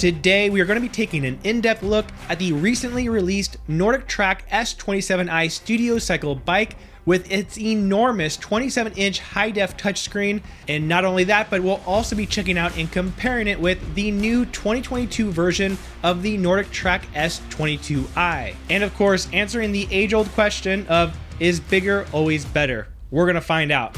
Today, we are going to be taking an in-depth look at the recently released Nordictrack S27i Studio Cycle bike with its enormous 27-inch high-def touchscreen. And not only that, but we'll also be checking out and comparing it with the new 2022 version of the Nordictrack S22i. And of course, answering the age-old question of, is bigger always better? We're going to find out.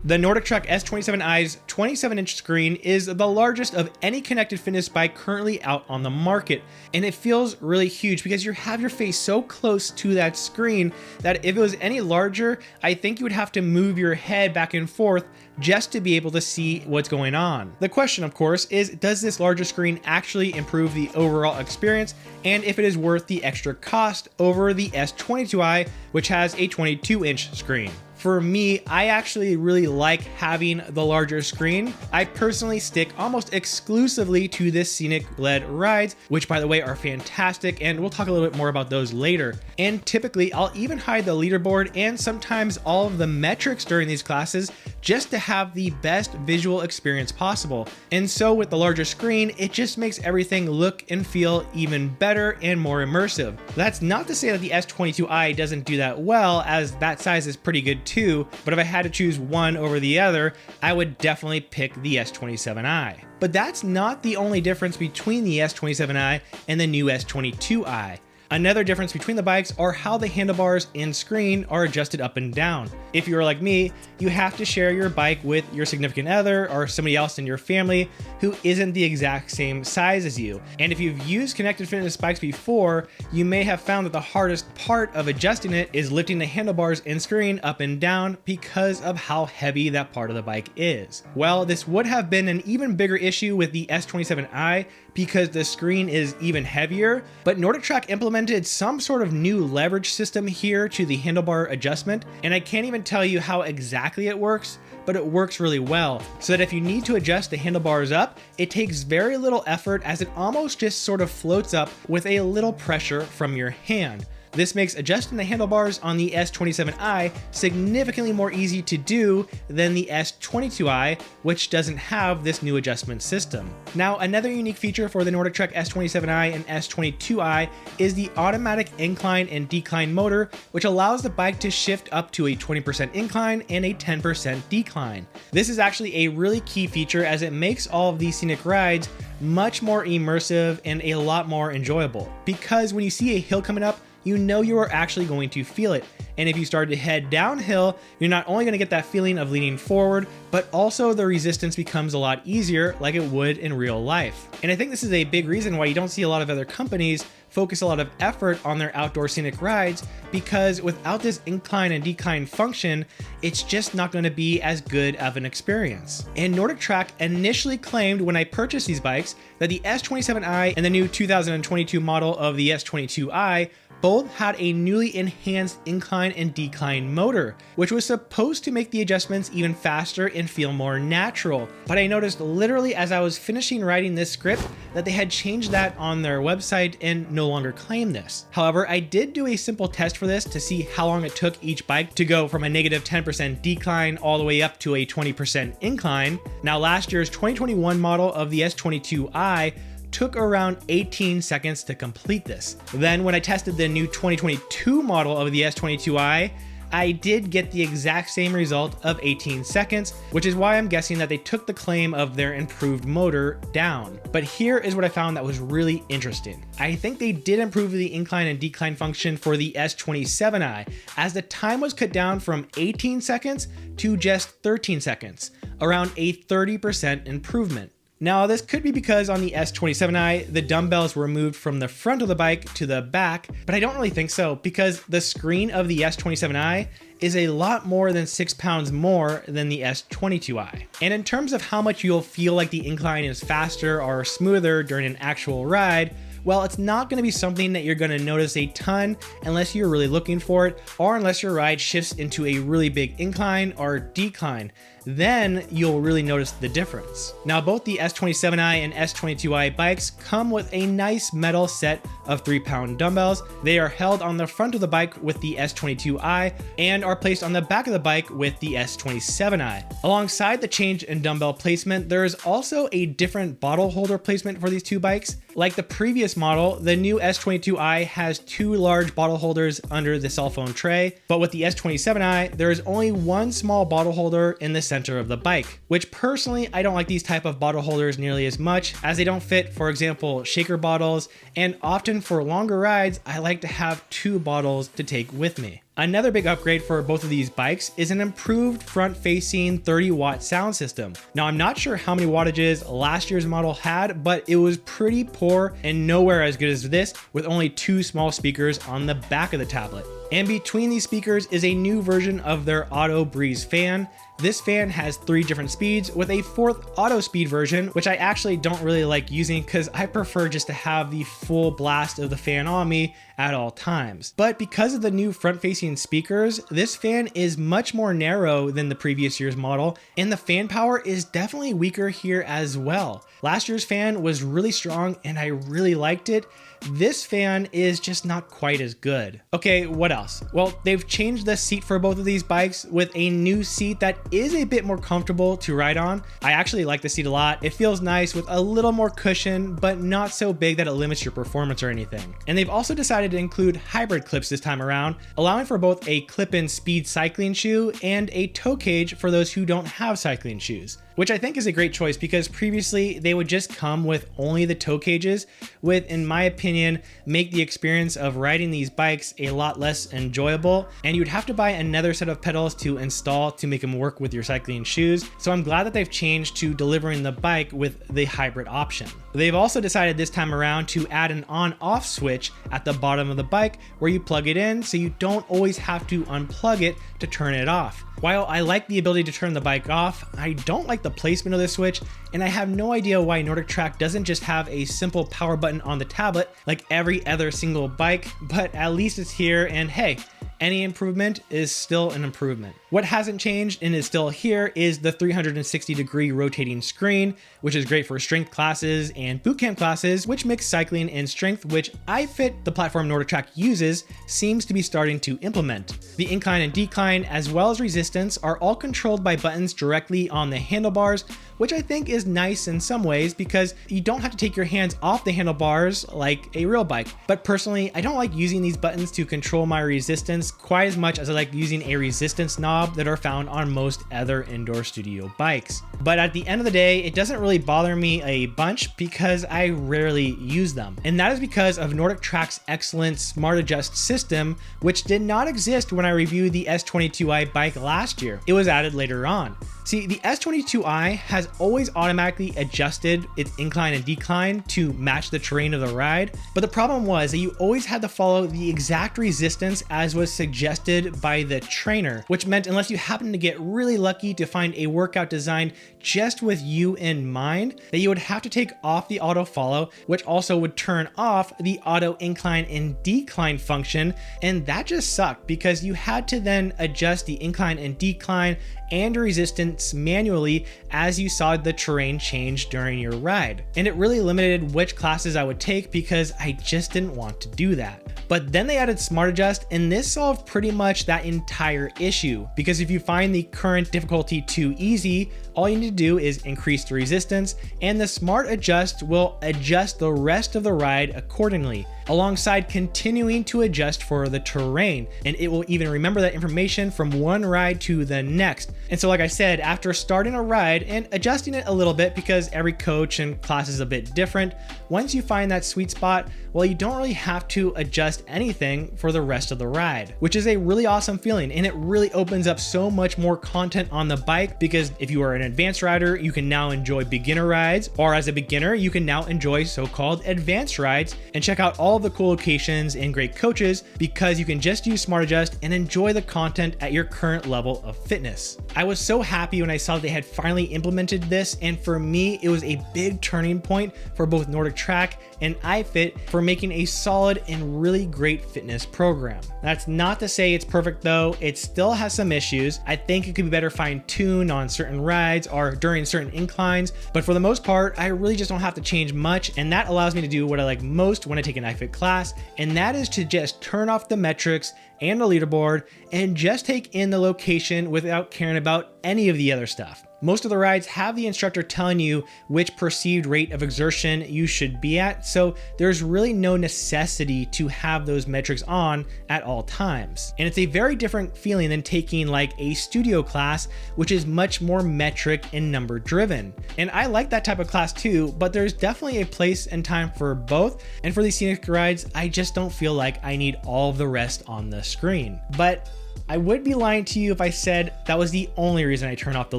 The Nordictrack S27i's 27-inch screen is the largest of any connected fitness bike currently out on the market, and it feels really huge because you have your face so close to that screen that if it was any larger, I think you would have to move your head back and forth just to be able to see what's going on. The question, of course, is does this larger screen actually improve the overall experience, and if it is worth the extra cost over the S22i, which has a 22-inch screen? For me, I actually really like having the larger screen. I personally stick almost exclusively to the scenic-led rides, which by the way are fantastic, and we'll talk a little bit more about those later. And typically, I'll even hide the leaderboard and sometimes all of the metrics during these classes just to have the best visual experience possible. And so with the larger screen, it just makes everything look and feel even better and more immersive. That's not to say that the S22i doesn't do that well, as that size is pretty good too, but if I had to choose one over the other, I would definitely pick the S27i. But that's not the only difference between the S27i and the new S22i. Another difference between the bikes are how the handlebars and screen are adjusted up and down. If you're like me, you have to share your bike with your significant other or somebody else in your family who isn't the exact same size as you. And if you've used connected fitness bikes before, you may have found that the hardest part of adjusting it is lifting the handlebars and screen up and down because of how heavy that part of the bike is. Well, this would have been an even bigger issue with the S27i because the screen is even heavier, but Nordictrack implemented some sort of new leverage system here to the handlebar adjustment, and I can't even tell you how exactly it works, but it works really well, so that if you need to adjust the handlebars up, it takes very little effort as it almost just sort of floats up with a little pressure from your hand. This makes adjusting the handlebars on the S27i significantly more easy to do than the S22i, which doesn't have this new adjustment system. Now, another unique feature for the Nordictrack S27i and S22i is the automatic incline and decline motor, which allows the bike to shift up to a 20% incline and a 10% decline. This is actually a really key feature as it makes all of these scenic rides much more immersive and a lot more enjoyable. Because when you see a hill coming up, you know you are actually going to feel it. And if you start to head downhill, you're not only going to get that feeling of leaning forward, but also the resistance becomes a lot easier like it would in real life. And I think this is a big reason why you don't see a lot of other companies focus a lot of effort on their outdoor scenic rides, because without this incline and decline function, it's just not going to be as good of an experience. And Nordictrack initially claimed when I purchased these bikes that the S27i and the new 2022 model of the S22i both had a newly enhanced incline and decline motor, which was supposed to make the adjustments even faster and feel more natural. But I noticed literally as I was finishing writing this script that they had changed that on their website and no longer claim this. However, I did do a simple test for this to see how long it took each bike to go from a negative 10% decline all the way up to a 20% incline. Now, last year's 2021 model of the S22i took around 18 seconds to complete this. Then when I tested the new 2022 model of the S22i, I did get the exact same result of 18 seconds, which is why I'm guessing that they took the claim of their improved motor down. But here is what I found that was really interesting. I think they did improve the incline and decline function for the S27i, as the time was cut down from 18 seconds to just 13 seconds, around a 30% improvement. Now, this could be because on the S27i, the dumbbells were moved from the front of the bike to the back, but I don't really think so because the screen of the S27i is a lot more than 6 pounds more than the S22i. And in terms of how much you'll feel like the incline is faster or smoother during an actual ride, well, it's not going to be something that you're going to notice a ton unless you're really looking for it, or unless your ride shifts into a really big incline or decline. Then you'll really notice the difference. Now, both the S27i and S22i bikes come with a nice metal set of 3-pound dumbbells. They are held on the front of the bike with the S22i and are placed on the back of the bike with the S27i. Alongside the change in dumbbell placement, there is also a different bottle holder placement for these two bikes. Like the previous model, the new S22i has 2 large bottle holders under the cell phone tray, but with the S27i, there is only one small bottle holder in the center of the bike, which personally, I don't like these type of bottle holders nearly as much, as they don't fit, for example, shaker bottles, and often for longer rides, I like to have 2 bottles to take with me. Another big upgrade for both of these bikes is an improved front-facing 30-watt sound system. Now, I'm not sure how many wattages last year's model had, but it was pretty poor and nowhere as good as this, with only 2 small speakers on the back of the tablet. And between these speakers is a new version of their Auto Breeze fan. This fan has 3 different speeds with a 4th auto speed version, which I actually don't really like using because I prefer just to have the full blast of the fan on me at all times. But because of the new front-facing speakers, this fan is much more narrow than the previous year's model, and the fan power is definitely weaker here as well. Last year's fan was really strong and I really liked it. This fan is just not quite as good. Okay, what else? Well, they've changed the seat for both of these bikes with a new seat that is a bit more comfortable to ride on. I actually like the seat a lot. It feels nice with a little more cushion, but not so big that it limits your performance or anything. And they've also decided to include hybrid clips this time around, allowing for both a clip-in speed cycling shoe and a toe cage for those who don't have cycling shoes, which I think is a great choice because previously they would just come with only the toe cages, which in my opinion make the experience of riding these bikes a lot less enjoyable, and you'd have to buy another set of pedals to install to make them work with your cycling shoes. So I'm glad that they've changed to delivering the bike with the hybrid option. They've also decided this time around to add an on-off switch at the bottom of the bike where you plug it in so you don't always have to unplug it to turn it off. While I like the ability to turn the bike off, I don't like the placement of the switch, and I have no idea why NordicTrack doesn't just have a simple power button on the tablet like every other single bike, but at least it's here, and hey, any improvement is still an improvement. What hasn't changed and is still here is the 360-degree rotating screen, which is great for strength classes and bootcamp classes, which mix cycling and strength, which the platform NordicTrack uses, seems to be starting to implement. The incline and decline, as well as resistance, are all controlled by buttons directly on the handlebars, which I think is nice in some ways because you don't have to take your hands off the handlebars like a real bike. But personally, I don't like using these buttons to control my resistance quite as much as I like using a resistance knob that are found on most other indoor studio bikes. But at the end of the day, it doesn't really bother me a bunch because I rarely use them. And that is because of NordicTrack's excellent Smart Adjust system, which did not exist when I reviewed the S22i bike last year. It was added later on. See, the S22i has always automatically adjusted its incline and decline to match the terrain of the ride, but the problem was that you always had to follow the exact resistance as was suggested by the trainer, which meant unless you happened to get really lucky to find a workout designed just with you in mind, that you would have to take off the auto follow, which also would turn off the auto incline and decline function, and that just sucked because you had to then adjust the incline and decline and resistance manually as you saw the terrain change during your ride. And it really limited which classes I would take because I just didn't want to do that. But then they added Smart Adjust, and this solved pretty much that entire issue, because if you find the current difficulty too easy, all you need to do is increase the resistance, and the Smart Adjust will adjust the rest of the ride accordingly, alongside continuing to adjust for the terrain, and it will even remember that information from one ride to the next. And so like I said, after starting a ride and adjusting it a little bit because every coach and class is a bit different, once you find that sweet spot, well, you don't really have to adjust anything for the rest of the ride, which is a really awesome feeling, and it really opens up so much more content on the bike, because if you are an advanced rider, you can now enjoy beginner rides, or as a beginner, you can now enjoy so-called advanced rides and check out all all the cool locations and great coaches because you can just use Smart Adjust and enjoy the content at your current level of fitness. I was so happy when I saw they had finally implemented this, and for me, it was a big turning point for both NordicTrack and iFit for making a solid and really great fitness program. That's not to say it's perfect though, it still has some issues. I think it could be better fine-tuned on certain rides or during certain inclines, but for the most part, I really just don't have to change much, and that allows me to do what I like most when I take an iFit class, and that is to just turn off the metrics and the leaderboard and just take in the location without caring about any of the other stuff. Most of the rides have the instructor telling you which perceived rate of exertion you should be at, so there's really no necessity to have those metrics on at all times. And it's a very different feeling than taking like a studio class, which is much more metric and number driven. And I like that type of class too, but there's definitely a place and time for both. And for these scenic rides, I just don't feel like I need all of the rest on the screen. But I would be lying to you if I said that was the only reason I turn off the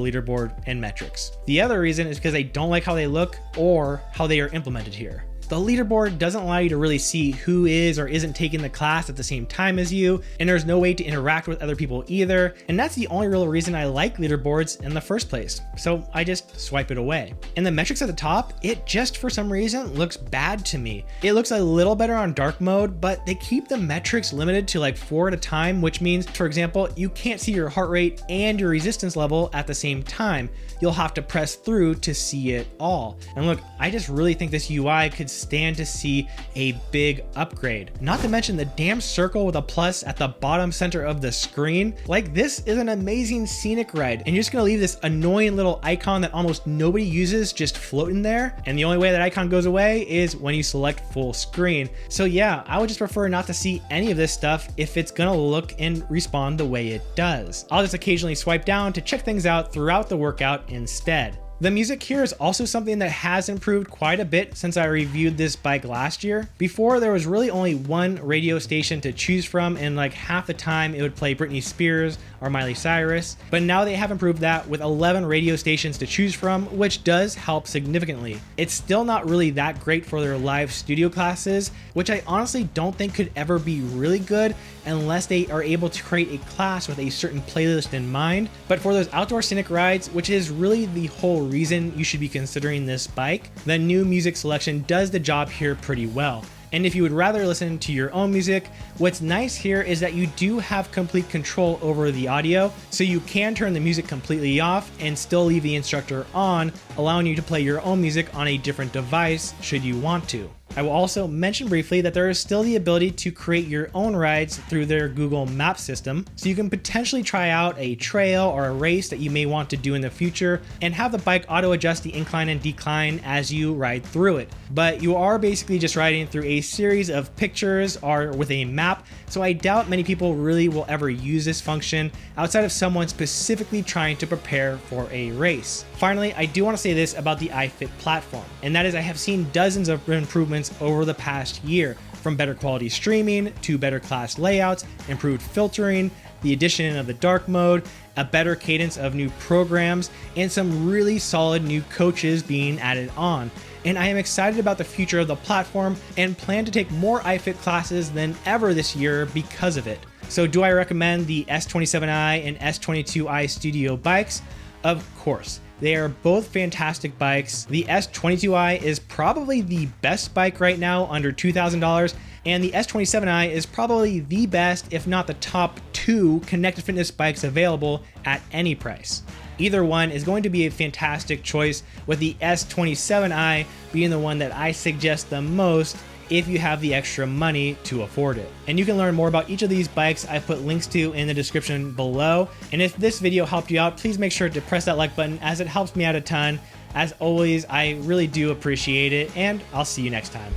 leaderboard and metrics. The other reason is because I don't like how they look or how they are implemented here. The leaderboard doesn't allow you to really see who is or isn't taking the class at the same time as you, and there's no way to interact with other people either, and that's the only real reason I like leaderboards in the first place, so I just swipe it away. And the metrics at the top, it just for some reason looks bad to me. It looks a little better on dark mode, but they keep the metrics limited to like 4 at a time, which means, for example, you can't see your heart rate and your resistance level at the same time. You'll have to press through to see it all. And look, I just really think this UI could stand to see a big upgrade. Not to mention the damn circle with a plus at the bottom center of the screen. Like, this is an amazing scenic ride, and you're just gonna leave this annoying little icon that almost nobody uses just floating there. And the only way that icon goes away is when you select full screen. So yeah, I would just prefer not to see any of this stuff if it's gonna look and respond the way it does. I'll just occasionally swipe down to check things out throughout the workout instead. The music here is also something that has improved quite a bit since I reviewed this bike last year. Before, there was really only one radio station to choose from, and like half the time it would play Britney Spears or Miley Cyrus. But now they have improved that with 11 radio stations to choose from, which does help significantly. It's still not really that great for their live studio classes, which I honestly don't think could ever be really good unless they are able to create a class with a certain playlist in mind. But for those outdoor scenic rides, which is really the whole reason you should be considering this bike, the new music selection does the job here pretty well. And if you would rather listen to your own music, what's nice here is that you do have complete control over the audio, so you can turn the music completely off and still leave the instructor on, allowing you to play your own music on a different device should you want to. I will also mention briefly that there is still the ability to create your own rides through their Google Maps system, so you can potentially try out a trail or a race that you may want to do in the future and have the bike auto adjust the incline and decline as you ride through it. But you are basically just riding through a series of pictures or with a map, so I doubt many people really will ever use this function outside of someone specifically trying to prepare for a race. Finally, I do want to say this about the iFit platform, and that is I have seen dozens of improvements over the past year, from better quality streaming to better class layouts, improved filtering, the addition of the dark mode, a better cadence of new programs, and some really solid new coaches being added on. And I am excited about the future of the platform and plan to take more iFit classes than ever this year because of it. So do I recommend the S27i and S22i Studio bikes? Of course. They are both fantastic bikes. The S22i is probably the best bike right now under $2,000, and the S27i is probably the best, if not the top 2 connected fitness bikes available at any price. Either one is going to be a fantastic choice, with the S27i being the one that I suggest the most if you have the extra money to afford it. And you can learn more about each of these bikes I put links to in the description below. And if this video helped you out, please make sure to press that like button, as it helps me out a ton. As always, I really do appreciate it, and I'll see you next time.